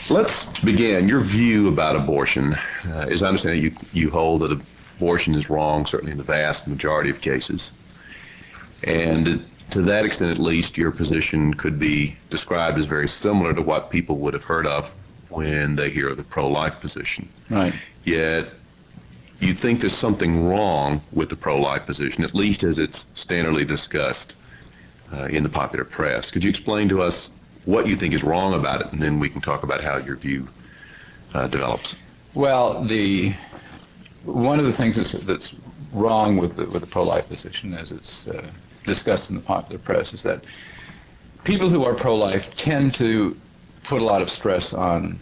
Let's begin. Your view about abortion, as I understand it, you hold that abortion is wrong, certainly in the vast majority of cases. And to that extent, at least, your position could be described as very similar to what people would have heard of when they hear of the pro-life position. Right. Yet, you think there's something wrong with the pro-life position, at least as it's standardly discussed in the popular press. Could you explain to us what you think is wrong about it, and then we can talk about how your view develops? Well, one of the things that's wrong with the pro-life position, as it's discussed in the popular press, is that people who are pro-life tend to put a lot of stress on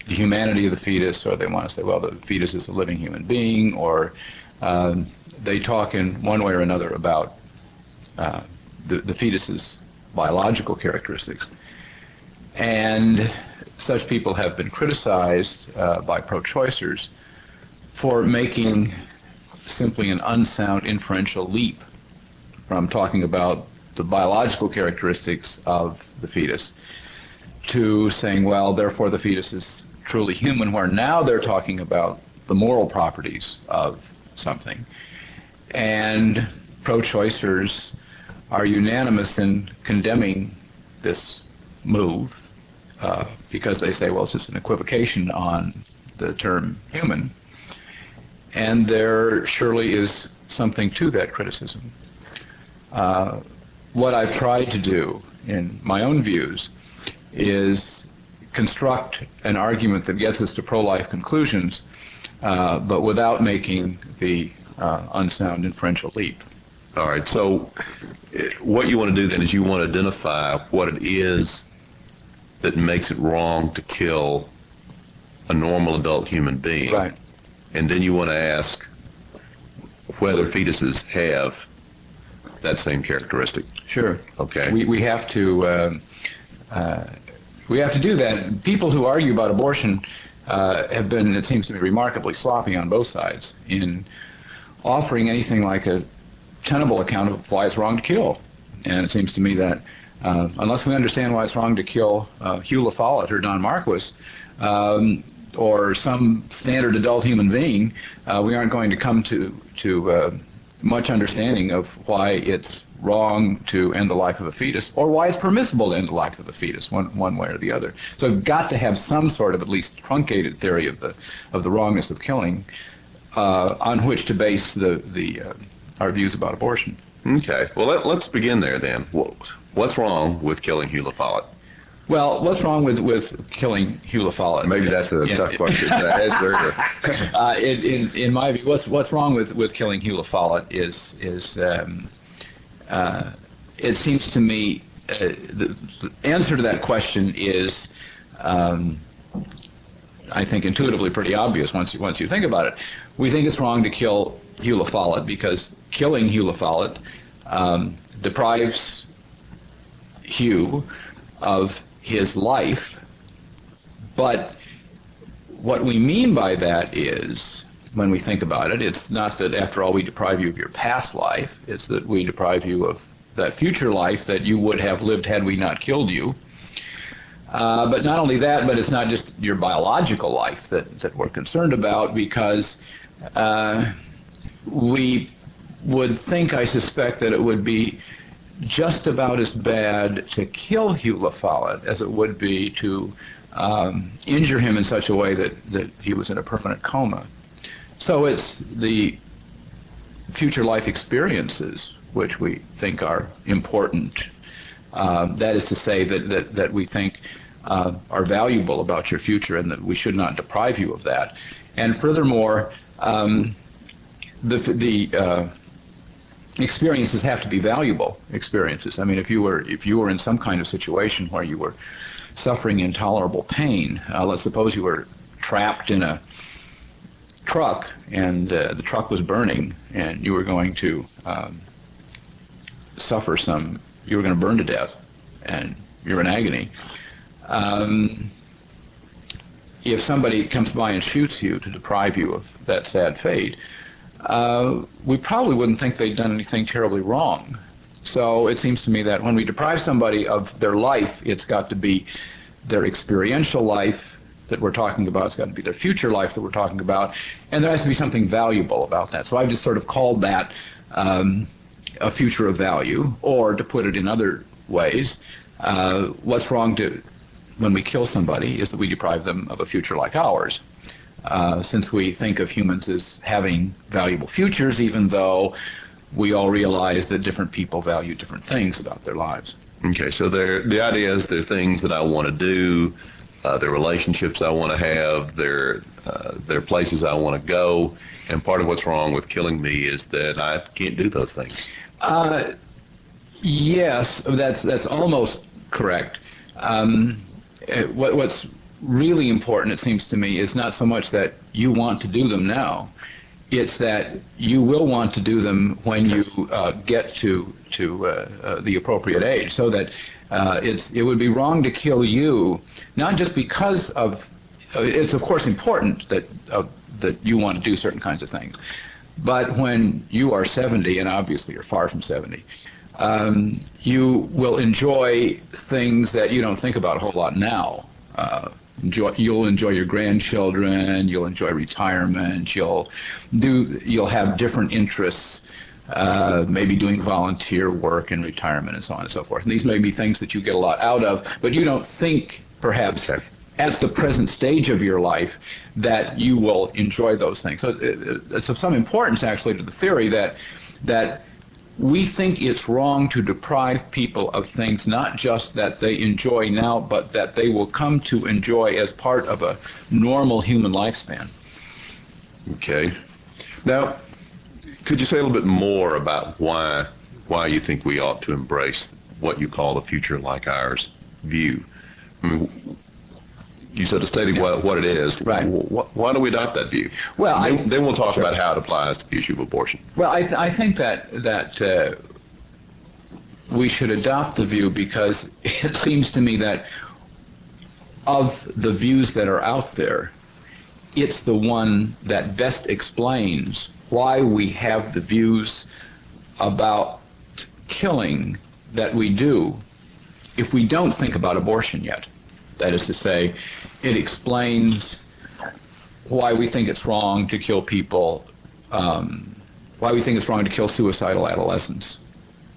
the humanity of the fetus, or they want to say, well, the fetus is a living human being, or they talk in one way or another about the fetus's biological characteristics. And such people have been criticized by pro-choicers for making simply an unsound inferential leap from talking about the biological characteristics of the fetus to saying, well, therefore the fetus is truly human, where now they're talking about the moral properties of something. And pro-choicers are unanimous in condemning this move because they say, well, it's just an equivocation on the term human. And there surely is something to that criticism. What I've tried to do in my own views is construct an argument that gets us to pro-life conclusions, but without making the unsound inferential leap. All right, so what you want to do then is you want to identify what it is that makes it wrong to kill a normal adult human being. Right. And then you want to ask whether fetuses have that same characteristic. Sure. Okay. We have to do that. People who argue about abortion have been, it seems to me, remarkably sloppy on both sides in offering anything like a tenable account of why it's wrong to kill. And it seems to me that unless we understand why it's wrong to kill Hugh LaFollette or Don Marquis, or some standard adult human being, we aren't going to come to much understanding of why it's wrong to end the life of a fetus, or why it's permissible to end the life of a fetus, one way or the other. So we've got to have some sort of at least truncated theory of the wrongness of killing on which to base our views about abortion. Okay. Well, let's begin there then. What's wrong with killing Hugh LaFollette? Well, what's wrong with killing Hugh LaFollette? Maybe that's a tough question to answer. In my view, what's wrong with killing Hugh LaFollette is it seems to me the answer to that question is I think intuitively pretty obvious once you think about it. We think it's wrong to kill Hugh LaFollette because killing Hugh LaFollette deprives Hugh of his life, but what we mean by that is, when we think about it, it's not that after all we deprive you of your past life, it's that we deprive you of that future life that you would have lived had we not killed you. But not only that, but it's not just your biological life that we're concerned about, because we would think, I suspect, that it would be just about as bad to kill Hugh LaFollette as it would be to injure him in such a way that he was in a permanent coma. So it's the future life experiences which we think are important. That is to say that we think are valuable about your future, and that we should not deprive you of that. And furthermore, the experiences have to be valuable experiences. I mean, if you were in some kind of situation where you were suffering intolerable pain, let's suppose you were trapped in a truck and the truck was burning, and you were going to you were going to burn to death, and you're in agony. If somebody comes by and shoots you to deprive you of that sad fate, we probably wouldn't think they'd done anything terribly wrong. So it seems to me that when we deprive somebody of their life, it's got to be their experiential life that we're talking about. It's got to be their future life that we're talking about, and there has to be something valuable about that. So I've just sort of called that a future of value, or to put it in other ways, what's wrong when we kill somebody is that we deprive them of a future like ours. Since we think of humans as having valuable futures, even though we all realize that different people value different things about their lives. Okay, so the idea is there are things that I want to do, there are relationships I want to have, there are places I want to go, and part of what's wrong with killing me is that I can't do those things. Yes, that's almost correct. What's really important, it seems to me, is not so much that you want to do them now. It's that you will want to do them when you get to the appropriate age. So that it would be wrong to kill you, not just because of it's of course important that you want to do certain kinds of things, but when you are 70, and obviously you're far from 70, you will enjoy things that you don't think about a whole lot now. You'll enjoy your grandchildren, you'll enjoy retirement, you'll have different interests, maybe doing volunteer work in retirement and so on and so forth. And these may be things that you get a lot out of, but you don't think perhaps at the present stage of your life that you will enjoy those things. So it's of some importance actually to the theory that we think it's wrong to deprive people of things not just that they enjoy now, but that they will come to enjoy as part of a normal human lifespan. Okay. Now, could you say a little bit more about why you think we ought to embrace what you call the future like ours view? I mean, you sort of stated what it is. Right. Why do we adopt that view? Well, then we'll talk about how it applies to the issue of abortion. Well, I think that we should adopt the view because it seems to me that of the views that are out there, it's the one that best explains why we have the views about killing that we do if we don't think about abortion yet. That is to say, it explains why we think it's wrong to kill people, why we think it's wrong to kill suicidal adolescents,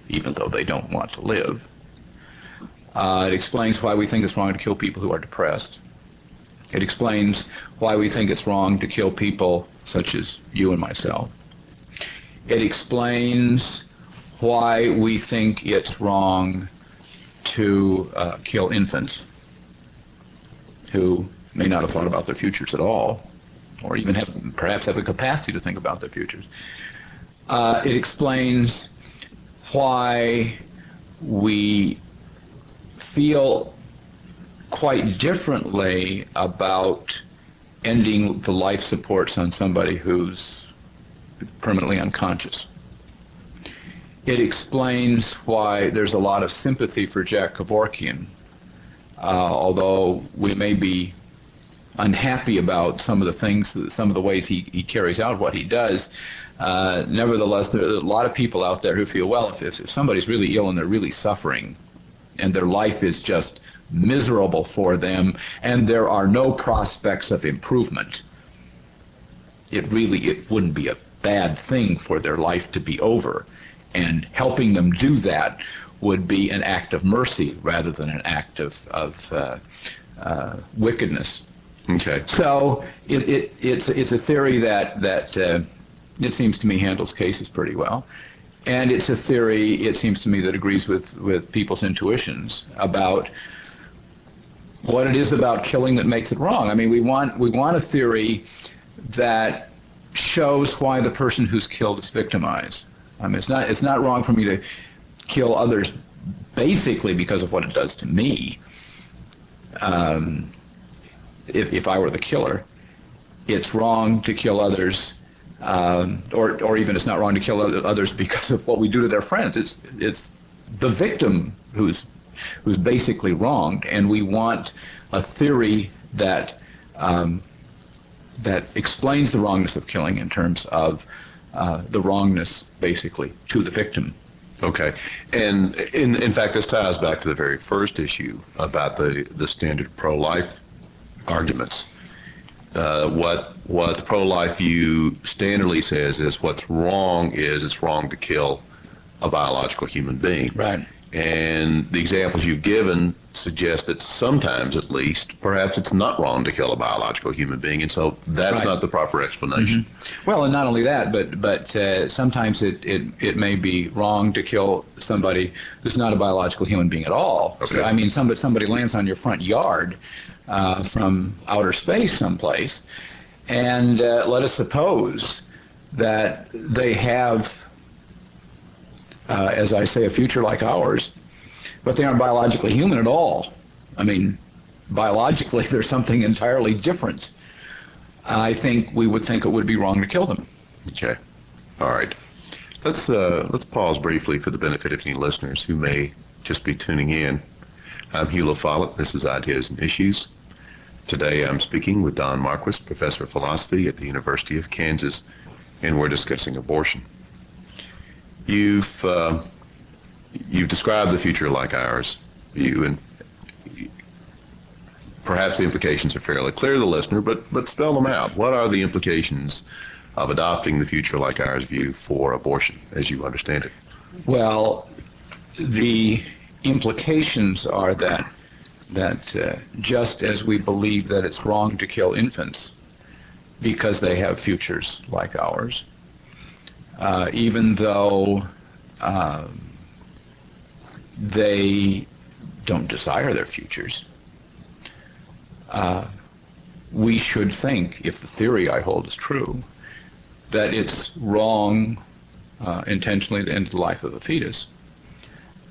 even though they don't want to live. It explains why we think it's wrong to kill people who are depressed. It explains why we think it's wrong to kill people such as you and myself. It explains why we think it's wrong to kill infants who may not have thought about their futures at all, or even perhaps have the capacity to think about their futures. It explains why we feel quite differently about ending the life supports on somebody who's permanently unconscious. It explains why there's a lot of sympathy for Jack Kevorkian, although we may be unhappy about some of the ways he carries out what he does. Nevertheless, there are a lot of people out there who feel, well, if somebody's really ill and they're really suffering and their life is just miserable for them and there are no prospects of improvement, it wouldn't be a bad thing for their life to be over. And helping them do that would be an act of mercy rather than an act of wickedness. Okay. So it's a theory that it seems to me handles cases pretty well, and it's a theory, it seems to me, that agrees with people's intuitions about what it is about killing that makes it wrong. I mean, we want a theory that shows why the person who's killed is victimized. I mean, it's not wrong for me to kill others basically because of what it does to me. If I were the killer, it's wrong to kill others, or even it's not wrong to kill others because of what we do to their friends. It's the victim who's basically wronged, and we want a theory that explains the wrongness of killing in terms of the wrongness, basically, to the victim. Okay. And in fact, this ties back to the very first issue about the standard pro-life arguments. What the pro-life view standardly says is what's wrong is it's wrong to kill a biological human being. Right. And the examples you've given suggest that sometimes, at least, perhaps it's not wrong to kill a biological human being, and so that's Right. not the proper explanation. Well, and not only that, but sometimes it may be wrong to kill somebody who's not a biological human being at all. Okay. So, I mean, somebody lands on your front yard from outer space someplace, and let us suppose that they have, as I say, a future like ours, but they aren't biologically human at all. I mean, biologically, there's something entirely different. I think we would think it would be wrong to kill them. Okay. All right. Let's pause briefly for the benefit of any listeners who may just be tuning in. I'm Hugh LaFollette. This is Ideas and Issues. Today I'm speaking with Don Marquis, professor of philosophy at the University of Kansas, and we're discussing abortion. You've described the future like ours view, and perhaps the implications are fairly clear to the listener, but spell them out. What are the implications of adopting the future like ours view for abortion, as you understand it? Well, the implications are that just as we believe that it's wrong to kill infants because they have futures like ours, even though they don't desire their futures, we should think, if the theory I hold is true, that it's wrong intentionally to end the life of a fetus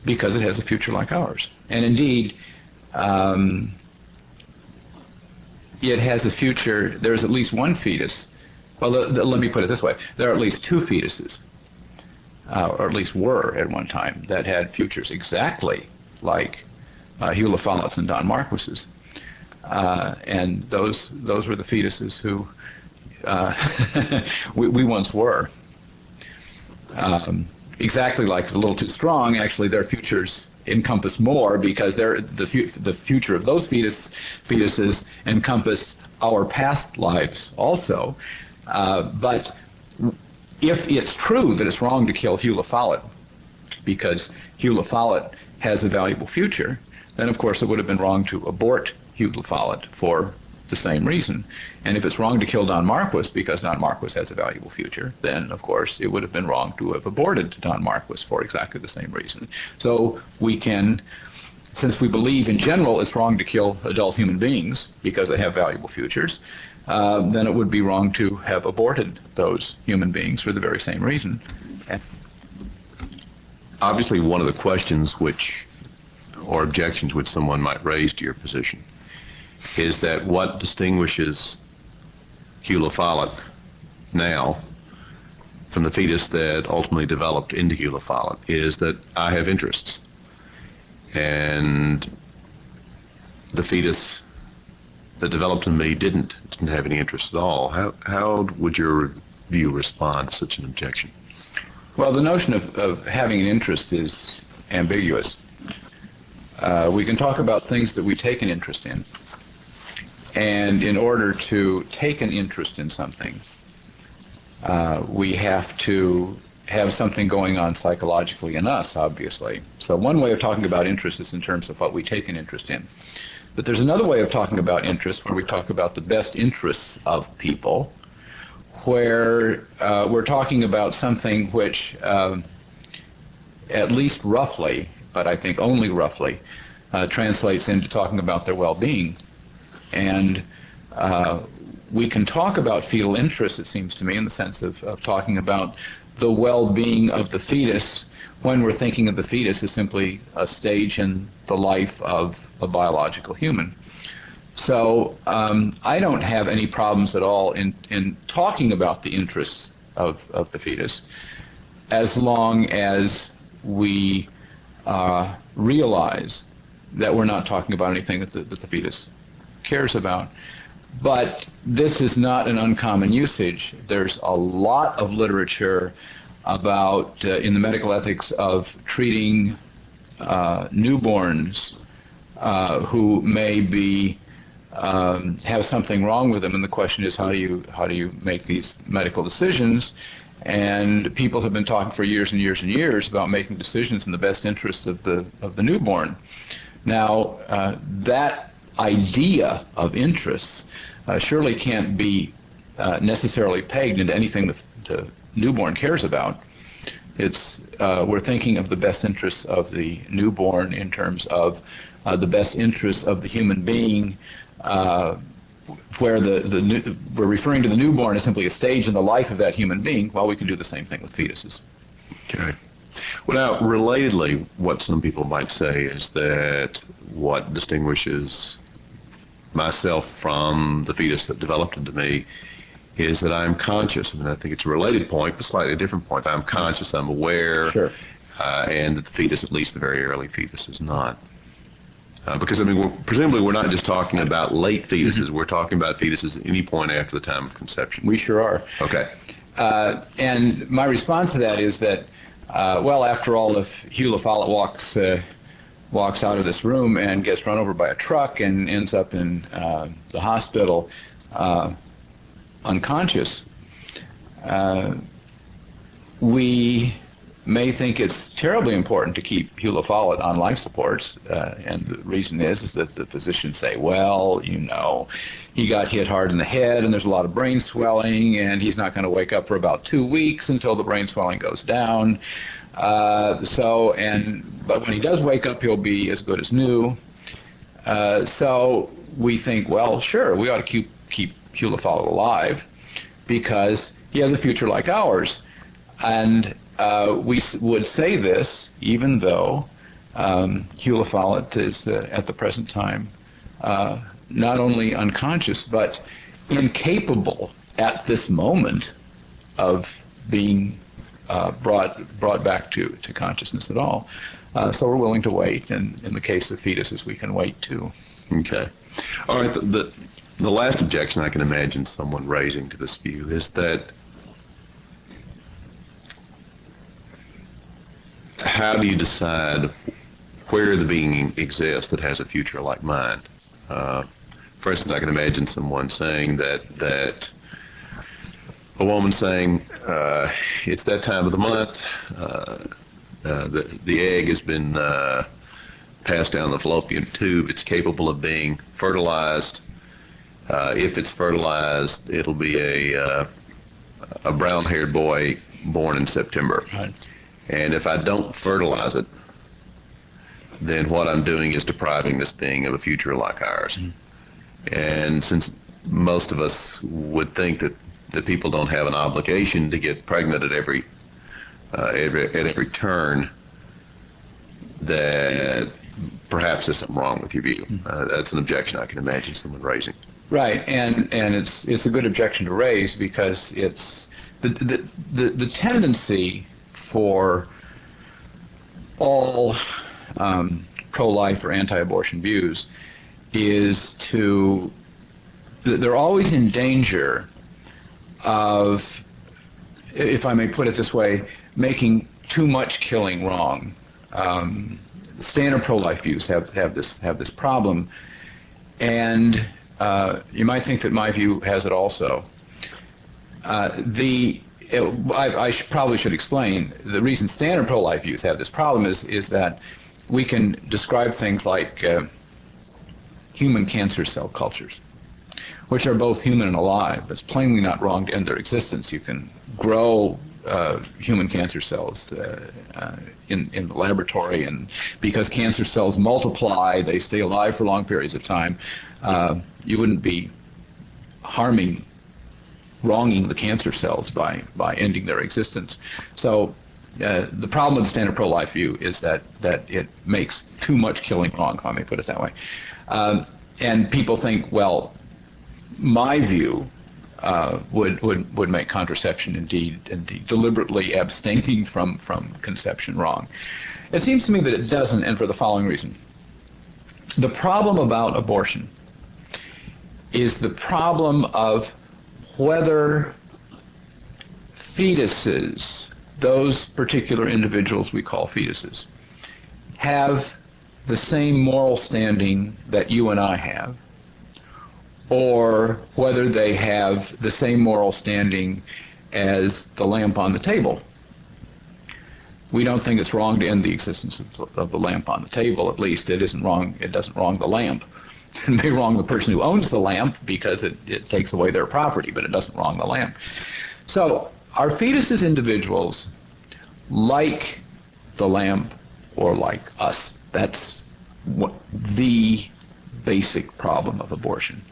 because it has a future like ours. And indeed, it has a future. There's at least one fetus. Well, let me put it this way. There are at least two fetuses, or at least were at one time, that had futures exactly like Hugh LaFollette's and Don Marquis's. And those were the fetuses who we once were. Exactly like A Little Too Strong, actually their futures encompass more because the future of those fetuses encompassed our past lives also. But if it's true that it's wrong to kill Hugh LaFollette because Hugh LaFollette has a valuable future, then of course it would have been wrong to abort Hugh LaFollette for the same reason. And if it's wrong to kill Don Marquis because Don Marquis has a valuable future, then of course it would have been wrong to have aborted Don Marquis for exactly the same reason. So we can, since we believe in general it's wrong to kill adult human beings because they have valuable futures, then it would be wrong to have aborted those human beings for the very same reason. Obviously, one of the questions or objections which someone might raise to your position is that what distinguishes Hugh LaFollette now from the fetus that ultimately developed into Hugh LaFollette is that I have interests. And the fetus that developed in me didn't have any interest at all. How would your view respond to such an objection? Well, the notion of having an interest is ambiguous. We can talk about things that we take an interest in. And in order to take an interest in something, we have to have something going on psychologically in us, obviously. So one way of talking about interest is in terms of what we take an interest in. But there's another way of talking about interest where we talk about the best interests of people, where we're talking about something which, at least roughly, but I think only roughly, translates into talking about their well-being. And we can talk about fetal interest, it seems to me, in the sense of talking about the well-being of the fetus when we're thinking of the fetus as simply a stage in the life of a biological human. So I don't have any problems at all in talking about the interests of the fetus as long as we realize that we're not talking about anything that the fetus cares about. But this is not an uncommon usage. There's a lot of literature about in the medical ethics of treating newborns who may be have something wrong with them, and the question is how do you make these medical decisions? And people have been talking for years and years and years about making decisions in the best interest of the newborn. Now, that idea of interests surely can't be necessarily pegged into anything the newborn cares about. It's we're thinking of the best interests of the newborn in terms of the best interests of the human being, where we're referring to the newborn as simply a stage in the life of that human being. Well, we can do the same thing with fetuses. Okay. Well, now, relatedly, what some people might say is that what distinguishes myself from the fetus that developed into me is that I'm conscious. I mean, I think it's a related point, but slightly different point. I'm conscious, I'm aware, Sure. And that the fetus, at least the very early fetus, is not. Because, I mean, presumably we're not just talking about late fetuses. We're talking about fetuses at any point after the time of conception. We sure are. Okay. And my response to that is that, well, after all, if Hugh LaFollette walks out of this room and gets run over by a truck and ends up in the hospital unconscious, we may think it's terribly important to keep Hugh LaFollette on life supports, and the reason is that the physicians say, well, you know, he got hit hard in the head and there's a lot of brain swelling and he's not going to wake up for about 2 weeks until the brain swelling goes down. But when he does wake up, he'll be as good as new. So we think, well, sure, we ought to keep Hugh LaFollette alive because he has a future like ours. And we would say this even though Hugh LaFollette is at the present time not only unconscious but incapable at this moment of being brought back to consciousness at all. So we're willing to wait, and in the case of fetuses, we can wait too. Okay. All right. The last objection I can imagine someone raising to this view is that how do you decide where the being exists that has a future like mine? For instance, I can imagine someone saying that a woman saying, it's that time of the month, the egg has been passed down the fallopian tube, it's capable of being fertilized. If it's fertilized, it'll be a brown-haired boy born in September. Right. And if I don't fertilize it, then what I'm doing is depriving this being of a future like ours. Mm-hmm. And since most of us would think that people don't have an obligation to get pregnant at every turn, that perhaps there's something wrong with your view. That's an objection I can imagine someone raising. Right, and it's a good objection to raise because it's the tendency for all pro-life or anti-abortion views is they're always in danger of, if I may put it this way, making too much killing wrong. Standard pro-life views have this problem, and you might think that my view has it also. I probably should explain the reason standard pro-life views have this problem is that we can describe things like human cancer cell cultures, which are both human and alive. It's plainly not wrong to end their existence. You can grow human cancer cells in the laboratory, and because cancer cells multiply, they stay alive for long periods of time. You wouldn't be wronging the cancer cells by ending their existence. So the problem with the standard pro-life view is that it makes too much killing wrong, if I may put it that way. And people think, well, my view would make contraception indeed deliberately abstaining from conception wrong. It seems to me that it doesn't, and for the following reason. The problem about abortion is the problem of whether fetuses those particular individuals we call fetuses have the same moral standing that you and I have, or whether they have the same moral standing as the lamp on the table. We don't think it's wrong to end the existence of the lamp on the table. At least it isn't wrong. It doesn't wrong the lamp. It may wrong the person who owns the lamp because it takes away their property, but it doesn't wrong the lamp. So are fetuses individuals like the lamp or like us? That's what the basic problem of abortion.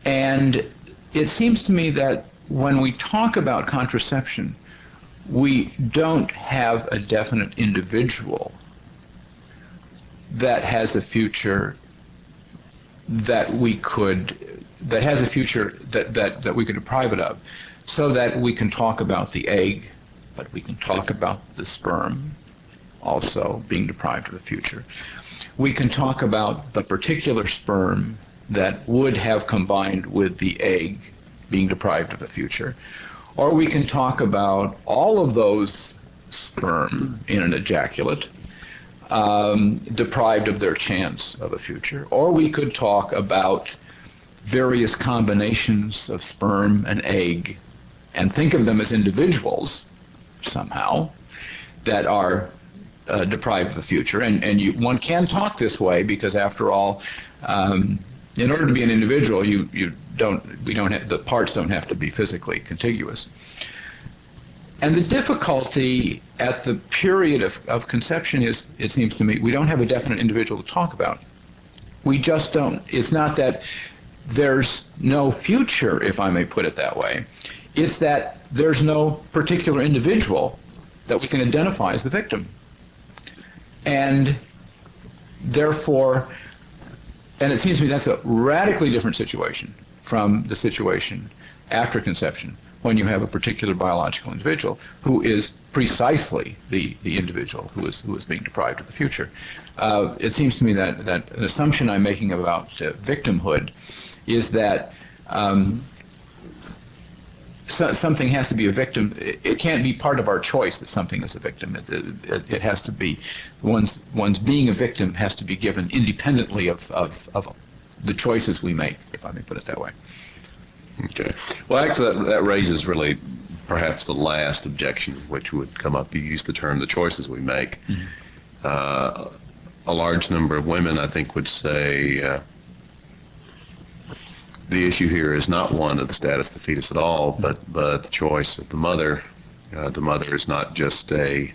And it seems to me that when we talk about contraception, we don't have a definite individual that has a future that we could deprive it of, so that we can talk about the egg, but we can talk about the sperm also being deprived of a future. We can talk about the particular sperm that would have combined with the egg being deprived of a future. Or we can talk about all of those sperm in an ejaculate deprived of their chance of a future. Or we could talk about various combinations of sperm and egg and think of them as individuals somehow that are deprived of a future. And one can talk this way because, after all, in order to be an individual, the parts don't have to be physically contiguous. And the difficulty at the period of conception is, it seems to me, we don't have a definite individual to talk about. We just don't. It's not that there's no future, if I may put it that way. It's that there's no particular individual that we can identify as the victim. And therefore, and it seems to me that's a radically different situation from the situation after conception, when you have a particular biological individual who is precisely the individual who is being deprived of the future. It seems to me that an assumption I'm making about victimhood is that something has to be a victim. It can't be part of our choice that something is a victim. It has to be, one's being a victim has to be given independently of the choices we make, if I may put it that way. Okay. Well, actually, that raises really perhaps the last objection which would come up. You use the term the choices we make. Mm-hmm. A large number of women, I think, would say the issue here is not one of the status of the fetus at all, but the choice of the mother. The mother is not just a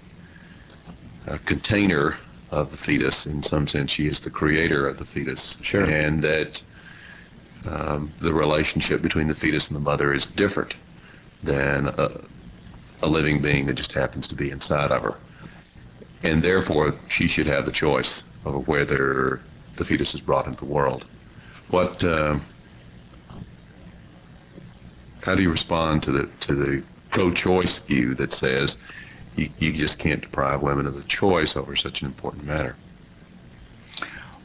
container of the fetus. In some sense, she is the creator of the fetus. Sure. And that the relationship between the fetus and the mother is different than a living being that just happens to be inside of her. And therefore, she should have the choice of whether the fetus is brought into the world. How do you respond to the pro-choice view that says you just can't deprive women of the choice over such an important matter?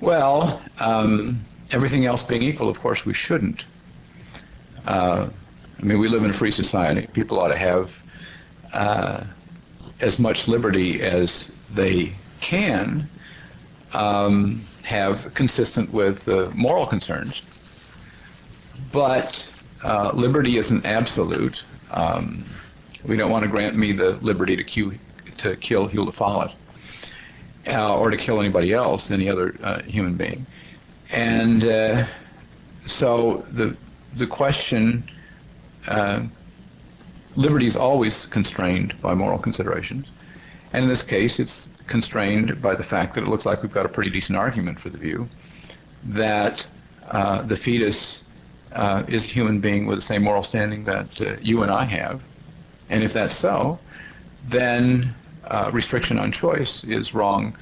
Well, everything else being equal, of course, we shouldn't. We live in a free society. People ought to have as much liberty as they can have consistent with moral concerns. But liberty isn't absolute. We don't want to grant me the liberty to kill Hugh LaFollette or to kill anybody else, any other human being. And so the question, liberty is always constrained by moral considerations. And in this case, it's constrained by the fact that it looks like we've got a pretty decent argument for the view that the fetus is a human being with the same moral standing that you and I have. And if that's so, then restriction on choice is wrong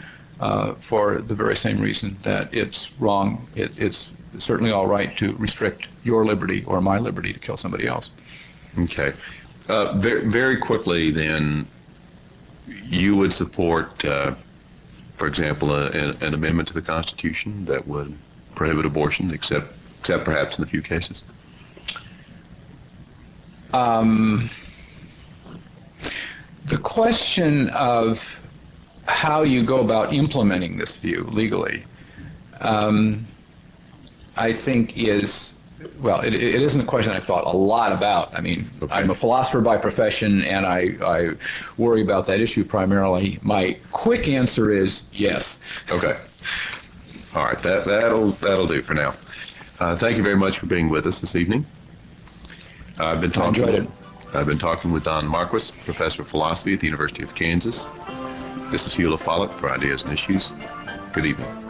for the very same reason that it's wrong. It's certainly all right to restrict your liberty or my liberty to kill somebody else. Okay. Very, very quickly then, you would support, for example, an amendment to the Constitution that would prohibit abortion, except perhaps in a few cases? The question of how you go about implementing this view legally, I think is, well, it isn't a question I thought a lot about. I mean, Okay. I'm a philosopher by profession, and I worry about that issue primarily. My quick answer is yes. Okay. All right. That'll do for now. Thank you very much for being with us this evening. I've been I enjoyed it. I've been talking with Don Marquis, professor of philosophy at the University of Kansas. This is Hugh LaFollette for Ideas and Issues. Good evening.